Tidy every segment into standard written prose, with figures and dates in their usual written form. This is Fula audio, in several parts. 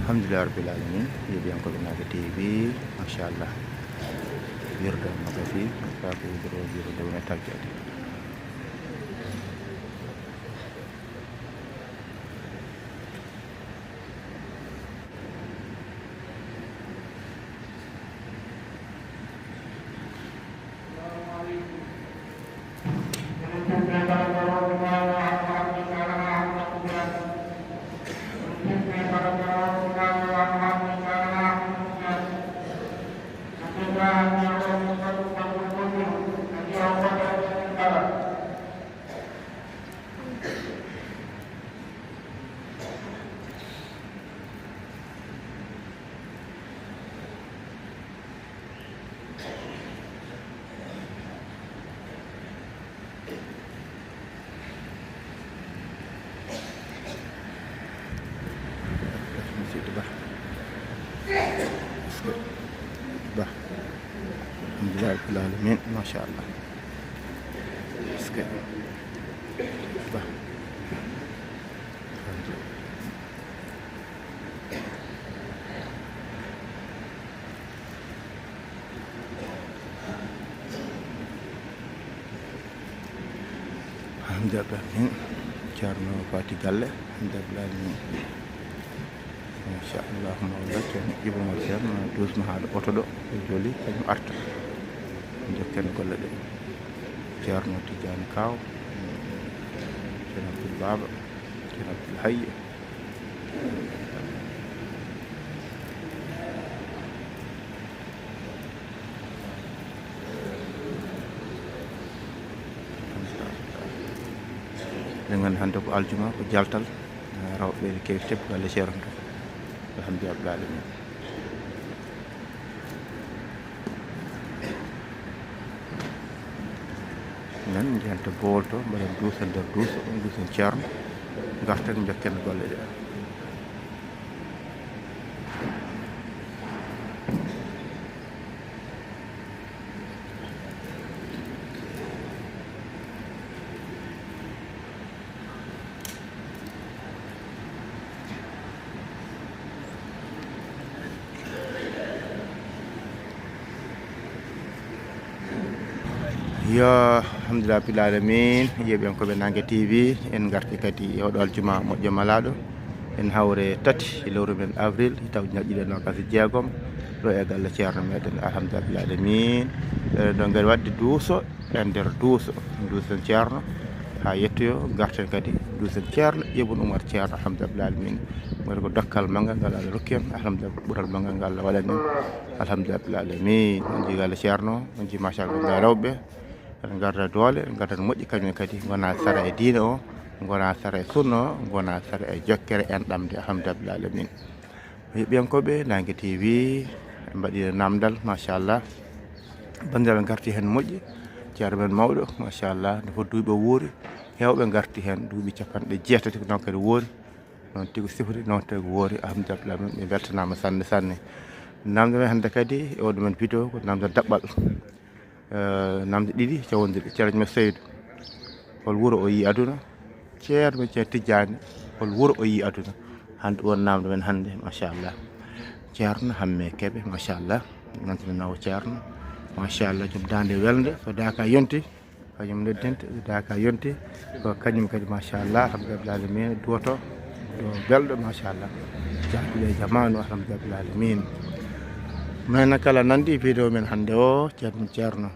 Alhamdulillah rabbil alamin yeɓiyankoɓe Naga TV machallah wirda magasi sako wudoro dewne taggede Alhamdulillah rabbil alamin machallah alhamdulillah Ceerno Fati Galle alhamdulillah machallah mawla Ceerno Ibrahima Ceerno dusma haɗo oto ɗo joli kañum arta jokken golle ɗe Ceerno Tidiane Kaw Ceerno Abdoul Baba Ceerno Abdoul Hayye eɗen gandi hannde ko aljuma ko jaltal rawɓe ɓe kewi tebbo galle Ceerno to alhamdulillah rabbil alamin nan janta bool to mbaɗen duusa nder duusen Ceerno garten jokken golle ɗe yo alhamdulillah rabbil alamin yeɓiyankoɓe Naga TV en garti kadi oɗo aljuma moƴƴo malaɗo en hawre tati lewru men avril taw ñaƴƴiɗe nogas jeegom ɗo e galle Ceerno meɗen alhamdulillah rabbil alamin ɗo gari wadde duuso e nder duusen Ceerno ha yettoyo garten kadi duusen Ceerno Ibn Oumar Ceerno alhamdulillah rabbil alamin waɗi ko dokkal manggal ngal Allah rokki en alhamdulillah ɓuural manggal ngal Allah waɗani en alhamdulillah rabbil alamin on jii galle Ceerno on jii machallah ga rewɓe en garda doole en garda moƴƴi kañum kadi gona sara e diine o gona sara e sunna o gona sara e jokkere enɗamde alhamdulillah rabbil alamin yeɓiyankoɓe Naga TV en mbaɗi namdal machallah bandiraɓe garti hen moƴƴi Ceerno men mawɗo machallah nde fof duuɓi o wuuri hewɓe garti hen duuɓi capanɗe jeetati noon kadi woori noon tigui sifori noon tagi woori alhamdulillah rabbil alamin ɓe beltanama sanne sanne namde men hannde kadi e oɗo men vidéo ko namde daɓɓal namde ɗiɗi cawodiri Ceerno men Seydou hol wuuro o yi aduna Ceerno men Ceerno Tidiane hol wuuro o yi aduna hande won namde men hannde machallah Ceerno Hamme Keɓe machallah nantino nawo Ceerno machallah joom dande welde so daka yonti kañum neddente so daka yonti ko kañum kadi machallah alhamdulillah rabbil alamin duwoto do belɗo machallah jaɓile jamanu alhamdulillah rabbil alamin men kala nandi vidéo men hannde o Ceerno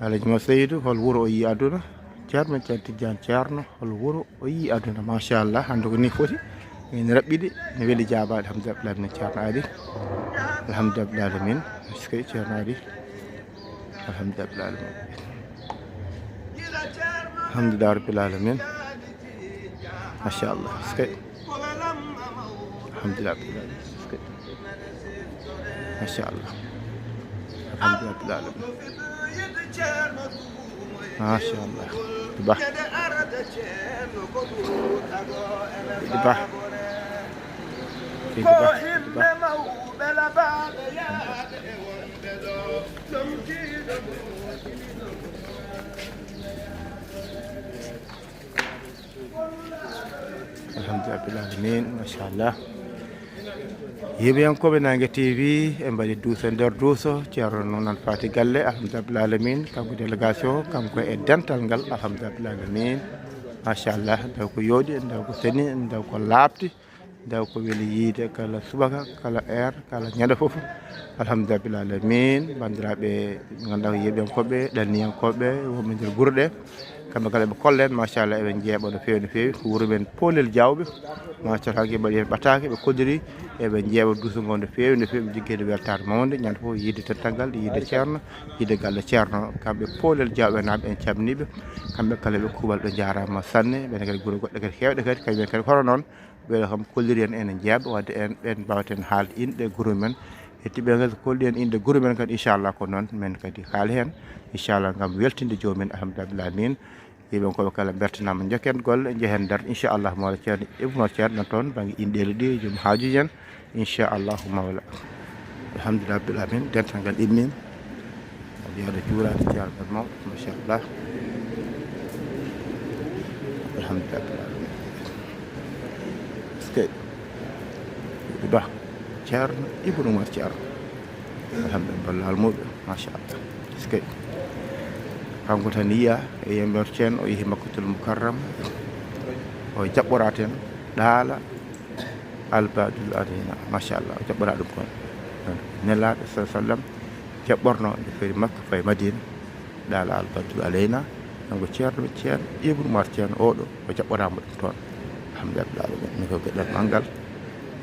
Alaji Ma Seydou hol wuuro o yi aduna Ceerno men Ceerno Tidiane Ceerno hol wuuro o yi aduna machallah hannde ko ni foti en raɓɓiɗi ne weeli jaabade alhamdulillah rabbil alamin Ceerno ari alhamdulillah rabbil alamin eskey Ceerno ari alhamdulillah rabbil alamin alhamdulillah rabbil alamin machallah eskey alhamdulillah rabbil alamin eskey machallah alhamdulillah rabbil alamin machallah ba alhamdulillah rabbil alamin machallah yeɓiyankoɓe Nangue TV e mbaɗi duuso nder duuso ceerno nan Fati Galle alhamdulillah alamin kanko délégation kanko e dental ngal alhamdulillah alamin machallah daw ko yooɗi daw ko seni daw ko laabti daw ko weeli yiide kala subaka kala heure kala ñande foof alhamdulillah alamin bandiraɓe ganduɗa ko yeɓiyankoɓe ɗanniyankoɓe wonɓe nder guure ɗe kamɓe kala ɓe kollen machallah eɓe jeeɓa no fewi no fewi ko wuuro men Polel Diawɓe machallah hanki mbaɗi hen ɓatake ɓe koddiri eɓe jeeɓa duuso ngo no fewi ɓe jigguede weltare mawde ñande foof yiide tentalngal yiide ceerno yiide galle ceerno kamɓe Polel Diawɓe naaɓe en calminiɓe kamɓe kala ɓe kuuɓal ɓe jarama sanne ɓene kadi guure goɗɗe kadi hewɗe kadi kañumen kadi hono noon ɓeɗo kam kolliri en ene jeeɓa wadde en ɓen mbawaten haalde inɗe guure men hettiɓe kadi kolli en inde guure men kadi inchallah ko noon men kadi haali hen inchallah gam weltinde jomumen alhamdulillah alamin yiɓen koɓe kala bertanama jokken golle jeehen nder inchallah mawla ceerno ibnu ceerno nan toon banggue inɗele ɗi joom haajuji en inchallahu mawla alhamdulillah rabbil alamin dental ngal immin yaade juurade ceerno ɓen mawɗo machallah alhamdulillah rabbil alamin skey ba ceerno ibnu umar ceerno alhamdulillah ballal muɗum machallah skey kanko tan yiya e yember ceen o yeehi Makkatul Mukarram o jaɓɓora ten ɗaala albadul adina machallah o jaɓɓora ɗum kon nelaɗo sa sallam jaɓɓorno nde feeri Makka faye Madina ɗaala albadul alayna kanko ceerno ceen ibnu umar ceen oɗo o jaɓɓorama ɗum toon alhamdulillah alamin mi ko gueɗal manggal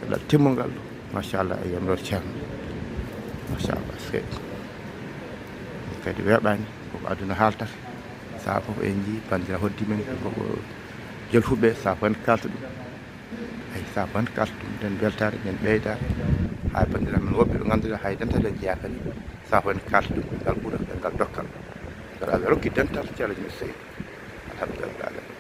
gueɗal timmugal machallah e yember ceerno machallah sey kadi weeɓani koko aduna haaltata saha foof en jii bandira hoddi men koko jelfuɓe saha fof en kalta ɗum ay saha fof en kalta ɗum nden beltare nden ɓeydare ha bandira men woɓɓe ɓe ganduɗa hay dental en jeeya kadi saha fof en kalta ɗum ngal ɓuura e ngal dokkal saɗa Allah rokki dental ceerno men seydi alhamdulillah alamin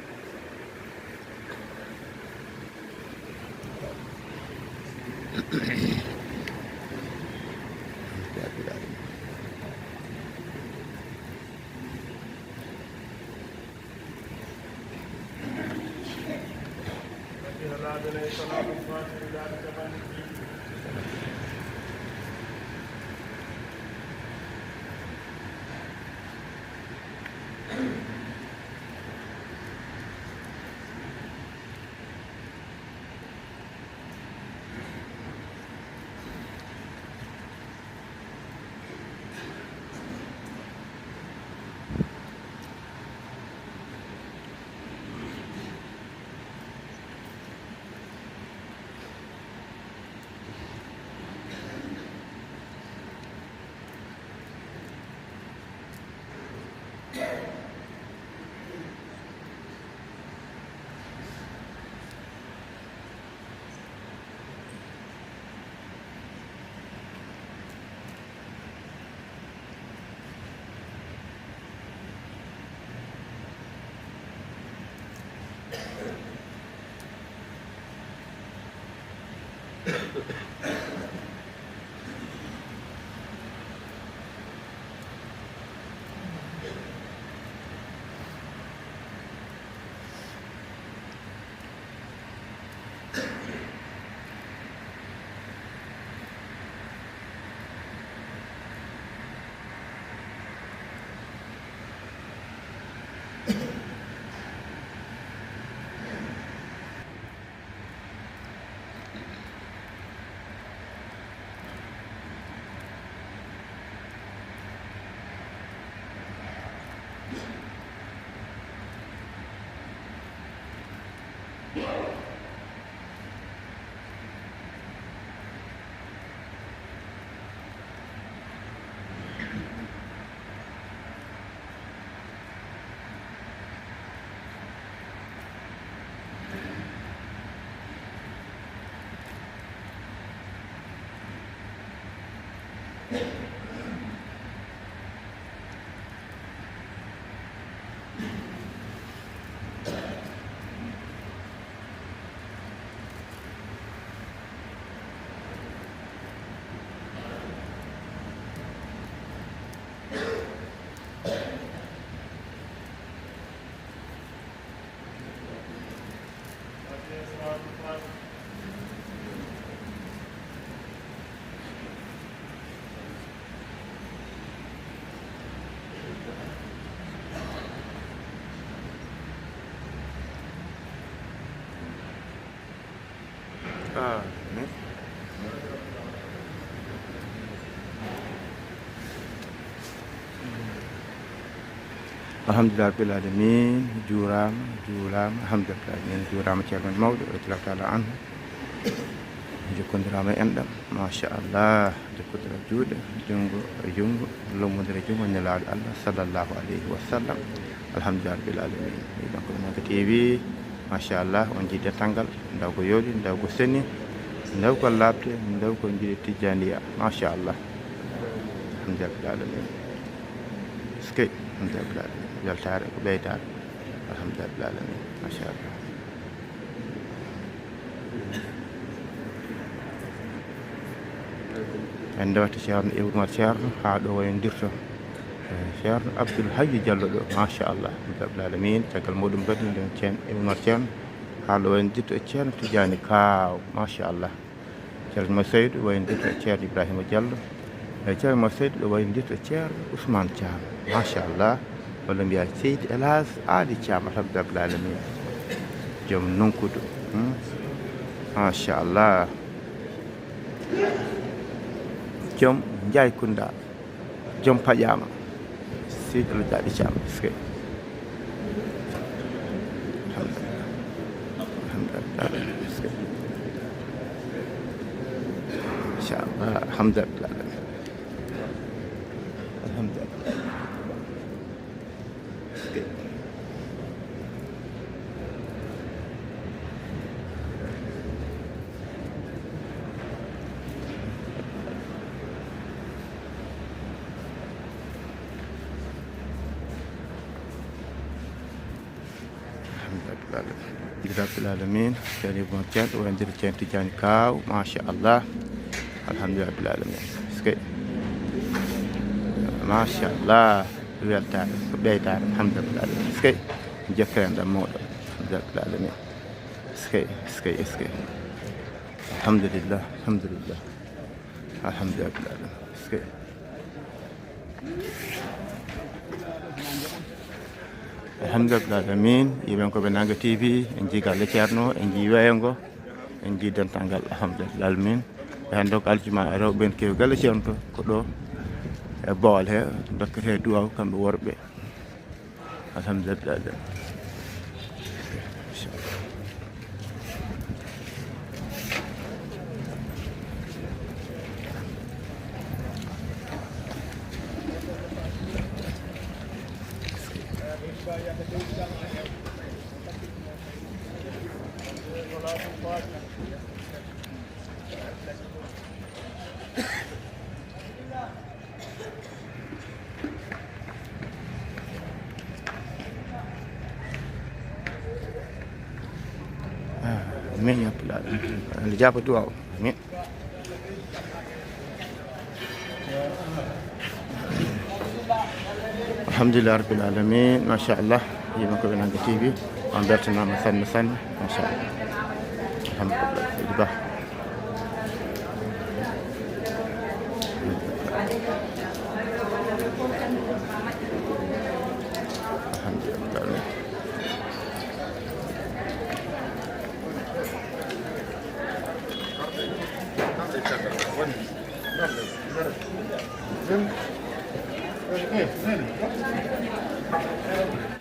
amin. alhamdulillah rabbil alamin juurama alhamdulillah min juurama ceerno men mawɗo radiyallahu taala anhu jokkodirama e enɗam machallah jokkodira juuɗe junngo e junngo lommodira jungo nelaaɗo allah sallllahu alayhi wa sallam alhamdulillah rabbil alamin ɗiɗon ko Koɓe TV machallah on jiide tangal ndaw ko yooɗi ndaw ko seni ndaw ko labte ndaw ko jiide tijjaniya machallah alhamdulillah rabbil alamin skey alhamdulillah rabbil alamin yaltare ko ɓeydare alhamdulillah rabbil alamin machallah en ndewata ceerno Ibrahima ceerno haa ɗo wayondirto ceerno Abdoul Hadji Diallo ɗo machallah rabbil alamin caggal muɗum kadi nden ceerno Ibrahima ceerno haa ɗo wayondirto e ceerno Tidiani Kaw machallah ceerno mo Seydou wayondirto e ceerno Ibrahima Diallo e ceerno mo Seydou ɗo wayondirto e ceerno Ousmane Thiam machallah walla mbiya Seydi Elhadj Ali Thiam alhamdulillah rabbil alamin joom nonkudu machallah joom Ndiaye Kounda joom Paƴama Seydi Elhadj Ali Thiam ske alhamdulillah ske machallah alhamdulillah alhamdulillah rabbil alamin ceerno Ibrahima ceerno wayndiri ceerno Tidiani Kaw machallah alhamdulillah rabbil alamin ske machallah weltare ko ɓeydare alhamdulillah rabbil alamin ske jokkere ɗam mawɗo alhamdulillah rabbil alamin ske alhamdulillah alhamdulillah alhamdulillah rabbil alamin ske alhamdulillah alamin yiɓen Koɓe Nangue TV en jii galle ceerno en jii weeyogo en jii dentalngal alhamdulillah alamin e hannde ko aljuma rewɓe en kewi galle ceerno to ko ɗo e Bawol he dokkete duwaw kamɓe worɓe alhamdulillah alamin amin ya rabbal alamin الإجابة دعاء amin alhamdulillah rabbil alamin machallah yiɓen Koɓe Nangue TV on beltanama sanne sanne machallah alhamdulillah Seydi Ba alhamdulillah